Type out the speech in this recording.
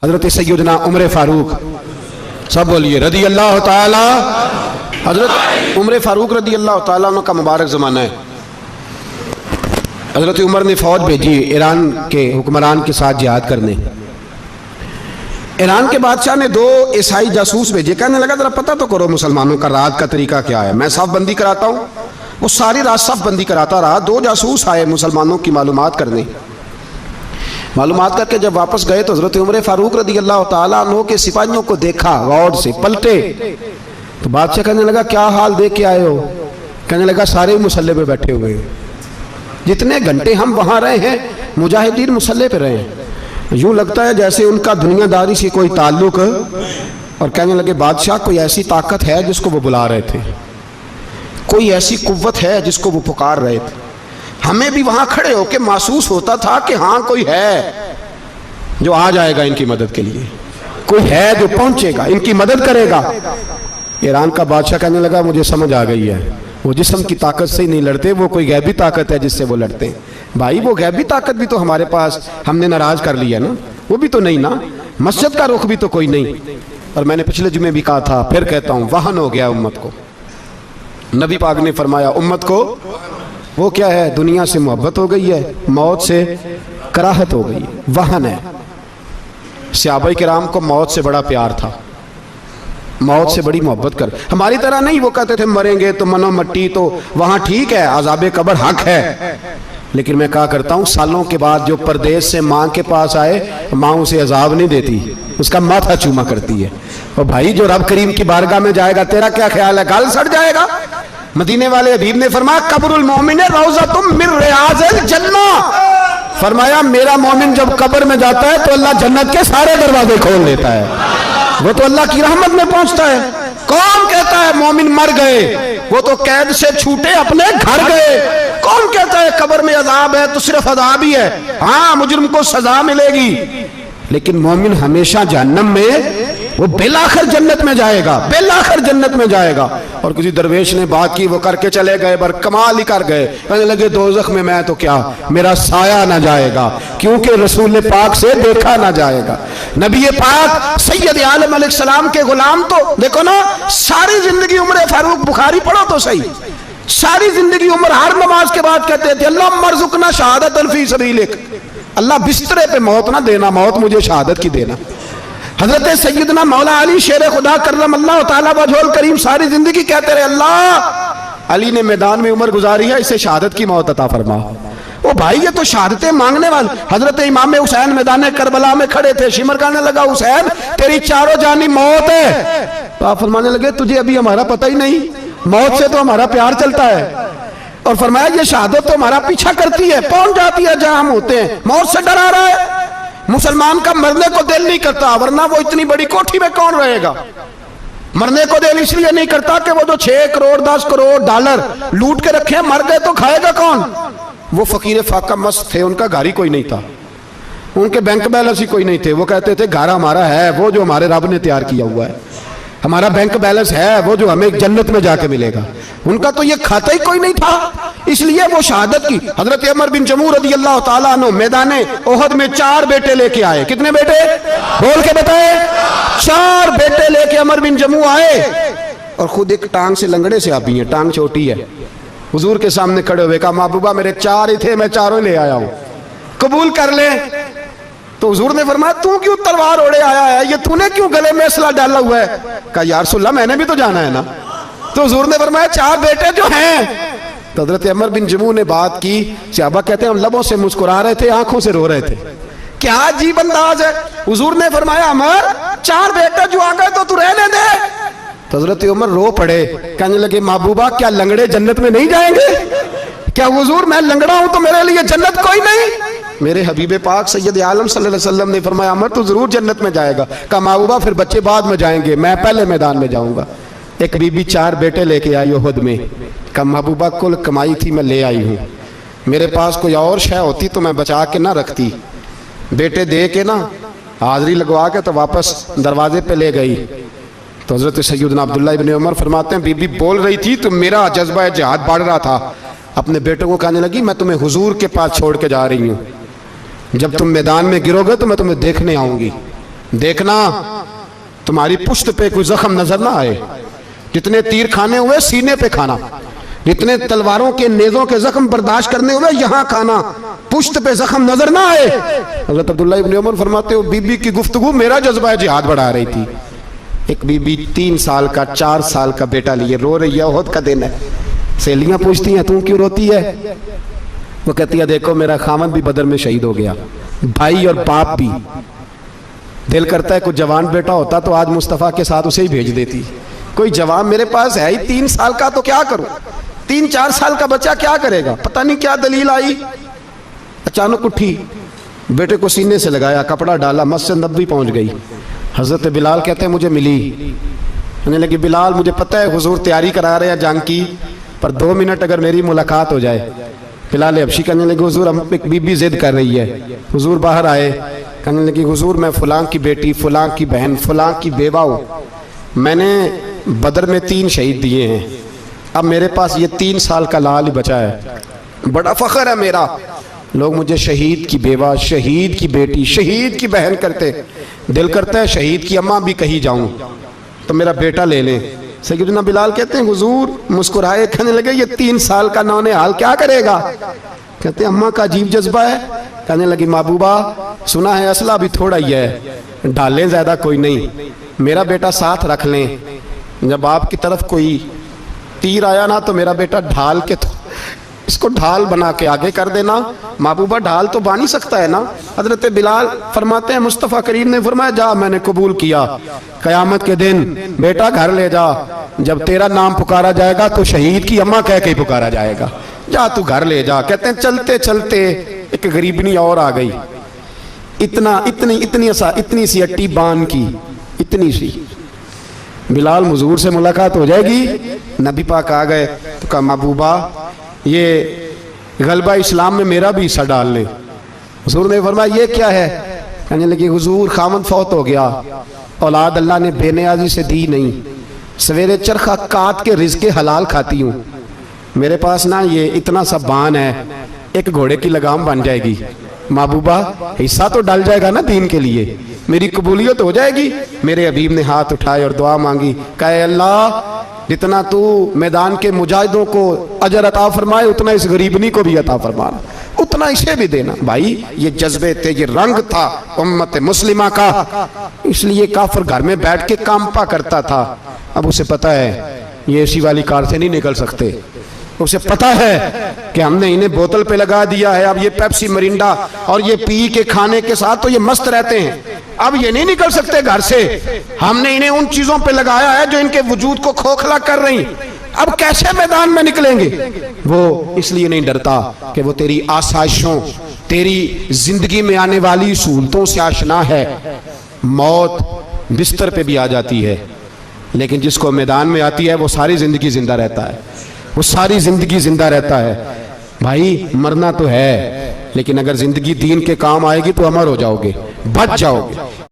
حضرت سیدنا عمر فاروق، سب بولیے رضی اللہ تعالی۔ حضرت عمر فاروق رضی اللہ تعالیٰ عنہ کا مبارک زمانہ ہے۔ حضرت عمر نے فوج بھیجی ایران کے حکمران کے ساتھ جہاد کرنے۔ ایران کے بادشاہ نے 2 عیسائی جاسوس بھیجے، کہنے لگا ذرا پتہ تو کرو مسلمانوں کا رات کا طریقہ کیا ہے، میں صف بندی کراتا ہوں۔ وہ ساری رات صف بندی کراتا رہا، 2 جاسوس آئے مسلمانوں کی معلومات کرنے۔ معلومات کر کے جب واپس گئے تو حضرت عمر فاروق رضی اللہ تعالیٰ عنہ کے سپاہیوں کو دیکھا، غور سے پلٹے تو بادشاہ کہنے لگا کیا حال دیکھ کے آئے ہو؟ کہنے لگا سارے مسلح پہ بیٹھے ہوئے ہیں، جتنے گھنٹے ہم وہاں رہے ہیں مجاہدین مسلح پہ رہے ہیں، یوں لگتا ہے جیسے ان کا دنیا داری سے کوئی تعلق۔ اور کہنے لگے بادشاہ کوئی ایسی طاقت ہے جس کو وہ بلا رہے تھے، کوئی ایسی قوت ہے جس کو وہ پکار رہے تھے، ہمیں بھی وہاں کھڑے ہو کے محسوس ہوتا تھا کہ ہاں کوئی ہے جو آ جائے گا ان کی مدد کے لیے، کوئی ہے جو پہنچے گا ان کی مدد کرے گا۔ ایران کا بادشاہ کہنے لگا مجھے سمجھ آ گئی ہے، وہ جسم کی طاقت سے ہی نہیں لڑتے، وہ کوئی غیبی طاقت ہے جس سے وہ لڑتے ہیں۔ بھائی وہ غیبی طاقت بھی تو ہمارے پاس ہم نے ناراض کر لیا نا، وہ بھی تو نہیں نا، مسجد کا رخ بھی تو کوئی نہیں۔ اور میں نے پچھلے جمعے بھی کہا تھا، پھر کہتا ہوں، وہن ہو گیا امت کو۔ نبی پاک نے فرمایا امت کو وہ کیا ہے، دنیا سے محبت ہو گئی ہے، موت سے کراہت ہو گئی ہے، وہن ہے۔ صحابہ کرام کو موت سے بڑا پیار تھا، موت سے بڑی محبت کر، ہماری طرح نہیں، وہ کہتے تھے مریں گے تو منو مٹی، تو وہاں ٹھیک ہے عذاب قبر حق ہے، لیکن میں کہا کرتا ہوں سالوں کے بعد جو پردیس سے ماں کے پاس آئے، ماں اسے عذاب نہیں دیتی، اس کا ماتھا چوما کرتی ہے۔ اور بھائی جو رب کریم کی بارگاہ میں جائے گا تیرا کیا خیال ہے، گال سڑ جائے گا؟ مدینے والے حبیب نے فرمایا قبر المومن روضۃ من ریاض الجنہ، فرمایا میرا مومن جب قبر میں جاتا ہے تو اللہ جنت کے سارے دروازے کھول دیتا ہے، وہ تو اللہ کی رحمت میں پہنچتا ہے۔ کون کہتا ہے مومن مر گئے، وہ تو قید سے چھوٹے اپنے گھر گئے۔ کون کہتا ہے قبر میں عذاب ہے تو صرف عذاب ہی ہے، ہاں مجرم کو سزا ملے گی، لیکن مومن ہمیشہ جہنم میں، وہ بالآخر جنت میں جائے گا، بالآخر جنت میں جائے گا۔ اور کسی درویش نے بات کی، وہ کر کے چلے گئے، بر کمال ہی کر گئے، کہنے لگے دوزخ میں میں تو کیا، میرا سایہ نہ جائے گا، کیونکہ رسول پاک سے دیکھا نہ جائے گا۔ نبی پاک سید عالم علیہ السلام کے غلام تو دیکھو نا، ساری زندگی عمر فاروق، بخاری پڑھو تو صحیح، ساری زندگی عمر ہر نماز کے بعد کہتے تھے اللہم ارزقنا شہادت فی سبیلک، اللہ بسترے پہ موت نہ دینا، موت مجھے شہادت کی دینا۔ حضرت سیدنا مولا علی شیر خدا کرم اللہ تعالیٰ وجہ الکریم ساری زندگی کہتے رہے اللہ، علی نے میدان میں عمر گزاری ہے، اسے شہادت کی موت عطا فرما۔ وہ بھائی یہ تو شہادتیں مانگنے والے۔ حضرت امام حسین میدان کربلا میں کھڑے تھے، شمر کہنے لگا حسین تیری چاروں جانی موت ہے، تو آپ فرمانے لگے تجھے ابھی ہمارا پتہ ہی نہیں، موت سے تو ہمارا پیار چلتا ہے۔ اور فرمایا یہ شہادت تو ہمارا پیچھا کرتی ہے، پہنچ جاتی ہے جہاں ہم ہوتے ہیں، موت سے ڈرا رہا ہے۔ مسلمان کا مرنے کو دل نہیں کرتا، ورنہ وہ اتنی بڑی کوٹھی میں کون رہے گا؟ مرنے کو دل اس لیے نہیں کرتا کہ وہ جو 6 کروڑ 10 کروڑ ڈالر لوٹ کے رکھے، مر گئے تو کھائے گا کون؟ وہ فقیر فاقہ مست تھے، ان کا گھر ہی کوئی نہیں تھا، ان کے بینک بیلنس ہی کوئی نہیں تھے، وہ کہتے تھے گھر ہمارا ہے وہ جو ہمارے رب نے تیار کیا ہوا ہے، ہمارا بینک بیلنس ہے وہ جو ہمیں جنت میں جا کے ملے گا، ان کا تو یہ کھاتا ہی کوئی نہیں تھا، اس لیے وہ شہادت کی۔ حضرت عمر بن جموع رضی اللہ تعالیٰ عنہ میدان احد میں 4 بیٹے لے کے آئے، کتنے بیٹے؟ بول کے بتائے، 4 بیٹے لے کے عمر بن جموع آئے، اور خود ایک ٹانگ سے لنگڑے سے آبی ہیں، ٹانگ چھوٹی ہے، حضور کے سامنے کھڑے ہوئے کہا محبوبہ میرے 4 ہی تھے، میں 4 لے آیا ہوں، قبول کر لیں۔ تو حضور نے فرمایا تو کیوں تلوار اوڑے آیا ہے، یہ تو نے کیوں گلے میں اسلحہ ڈالا ہوا ہے؟ کہا یا رسول اللہ میں نے بھی تو جانا ہے نا۔ تو حضور نے فرمایا 4 بیٹے جو ہیں، تو حضرت عمر بن جموع نے بات کی، صحابہ کہتے ہیں ہم لبوں سے مسکرا رہے تھے، آنکھوں سے رو رہے تھے، کیا عجیب انداز ہے۔ حضور نے فرمایا عمر 4 بیٹے جو آ گئے تو تو رہنے دے۔ تو حضرت عمر رو پڑے، کہنے لگے محبوبہ کیا لنگڑے جنت میں نہیں جائیں گے؟ کیا حضور میں لنگڑا ہوں تو میرے لیے جنت کوئی نہیں؟ میرے حبیب پاک سید عالم صلی اللہ علیہ وسلم نے فرمایا عمر تو ضرور جنت میں جائے گا۔ کہا محبوبہ پھر بچے بعد میں جائیں گے، میں پہلے میدان میں جاؤں گا۔ ایک بی بی 4 بیٹے لے کے آئی احد میں، کہا محبوبہ کل کمائی تھی میں لے آئی ہوں، میرے پاس کوئی اور شے ہوتی تو میں بچا کے نہ رکھتی، بیٹے دے کے نا حاضری لگوا کے تو واپس دروازے پہ لے گئی۔ تو حضرت سیدنا عبداللہ ابن عمر فرماتے ہیں بی بی بول رہی تھی تو میرا جذبہ جہاد بڑھ رہا تھا، اپنے بیٹوں کو کہنے لگی میں تمہیں حضور کے پاس چھوڑ کے جا رہی ہوں، جب تم میدان میں گرو گے تو میں تمہیں دیکھنے آؤں گی، دیکھنا تمہاری پشت پہ کوئی زخم نظر نہ آئے، جتنے تیر کھانے ہوئے سینے پہ کھانا، جتنے تلواروں کے نیزوں کے زخم برداشت کرنے ہوئے یہاں کھانا، پشت پہ زخم نظر نہ آئے۔ حضرت عبداللہ ابن عمر فرماتے ہو بی بی کی گفتگو میرا جذبہ جہاد بڑھا رہی تھی۔ ایک بی بی 3 سال کا 4 سال کا بیٹا لیے رو رہی ہے، احد کا دن ہے، سہیلیاں پوچھتی ہیں تو کیوں روتی ہے؟ وہ کہتی ہے دیکھو میرا خامد بھی بدر میں شہید ہو گیا، بھائی اور باپ بھی، دل کرتا ہے کوئی جوان بیٹا ہوتا تو آج مصطفیٰ کے ساتھ اسے ہی بھیج دیتی، کوئی جوان میرے پاس ہے ہی 3 سال کا تو کیا کروں، 3-4 سال کا بچہ کیا کرے گا؟ پتہ نہیں کیا دلیل آئی، اچانک اٹھی، بیٹے کو سینے سے لگایا، کپڑا ڈالا، مسجد نبوی پہنچ گئی۔ حضرت بلال کہتے ہیں مجھے ملی، کہنے لگی بلال مجھے پتہ ہے حضور تیاری کرا رہے ہیں جنگ کی، پر 2 منٹ اگر میری ملاقات ہو جائے۔ بلال حبشی کہنے لگے حضور ہم ایک بی بی ضد کر رہی ہے۔ حضور باہر آئے، کہنے لگی حضور میں فلاں کی بیٹی، فلاں کی بہن، فلاں کی بیوہ ہوں، میں نے بدر میں 3 شہید دیے ہیں، اب میرے پاس یہ 3 سال کا لال ہی بچا ہے، بڑا فخر ہے میرا، لوگ مجھے شہید کی بیوہ، شہید کی بیٹی، شہید کی بہن کرتے، دل کرتا ہے شہید کی اماں بھی کہیں جاؤں تو میرا بیٹا لے لیں۔ سیدنا بلال کہتے ہیں حضور مسکرائے، کہنے لگے یہ 3 سال کا نونہال کیا کرے گا؟ کہتے ہیں اماں کا عجیب جذبہ ہے۔ کہنے لگی محبوبہ سنا ہے اسلحہ بھی تھوڑا ہی ہے، ڈالیں زیادہ کوئی نہیں، میرا بیٹا ساتھ رکھ لیں، جب آپ کی طرف کوئی تیر آیا نا تو میرا بیٹا ڈھال کے تو اس کو ڈھال بنا کے آگے کر دینا۔ محبوبہ ڈھال تو بانی سکتا ہے نا۔ حضرت بلال فرماتے ہیں مصطفیٰ کریم نے فرمایا جا میں نے قبول کیا، قیامت کے دن بیٹا گھر لے جا، جب تیرا نام پکارا جائے گا تو شہید کی اماں کہہ کے ہی پکارا جائے گا، جا تو گھر لے جا۔ کہتے ہیں چلتے چلتے ایک غریبنی اور آ گئی، اتنی سی اٹی بان کی، اتنی سی۔ بلال حضور سے ملاقات ہو جائے گی، نبی پاک آ گئے تو کہا محبوبہ یہ غلبہ اسلام میں میرا بھی حصہ ڈال لیں۔ حضور نے فرمایا یہ کیا ہے؟ کہنے لگی حضور خامد فوت ہو گیا، اولاد اللہ نے بے نیازی سے دی نہیں، سویرے چرخہ کاٹ کے رزق حلال کھاتی ہوں، میرے پاس نا یہ اتنا سا بان ہے، ایک گھوڑے کی لگام بن جائے گی، محبوبہ حصہ تو ڈال جائے گا نا دین کے لیے، میری قبولیت ہو جائے گی۔ میرے حبیب نے ہاتھ اٹھائے اور دعا مانگی، کہے اللہ جتنا تو میدان کے مجاہدوں کو اجر عطا فرمائے اتنا اس غریبنی کو بھی عطا فرمانا، اتنا اسے بھی دینا۔ بھائی یہ جذبے تھے، یہ رنگ تھا امت مسلمہ کا، اس لیے کافر گھر میں بیٹھ کے کامپا کرتا تھا۔ اب اسے پتا ہے یہ اسی والی کار سے نہیں نکل سکتے، اسے پتا ہے کہ ہم نے انہیں بوتل پہ لگا دیا ہے، اب یہ پیپسی مرینڈا اور یہ پی کے کھانے کے ساتھ تو یہ مست رہتے ہیں، اب یہ نہیں نکل سکتے گھر سے، ہم نے انہیں ان چیزوں پہ لگایا ہے جو ان کے وجود کو کھوکھلا کر رہی، اب کیسے میدان میں نکلیں گے؟ وہ اس لیے نہیں ڈرتا کہ وہ تیری آسائشوں، تیری زندگی میں آنے والی سہولتوں سے آشنا ہے۔ موت بستر پہ بھی آ جاتی ہے، لیکن جس کو میدان میں آتی ہے وہ ساری زندگی زندہ رہتا ہے، وہ ساری زندگی زندہ رہتا ہے۔ بھائی مرنا تو ہے، لیکن اگر زندگی دین کے کام آئے گی تو امر ہو جاؤ گے، بچ جاؤ گے۔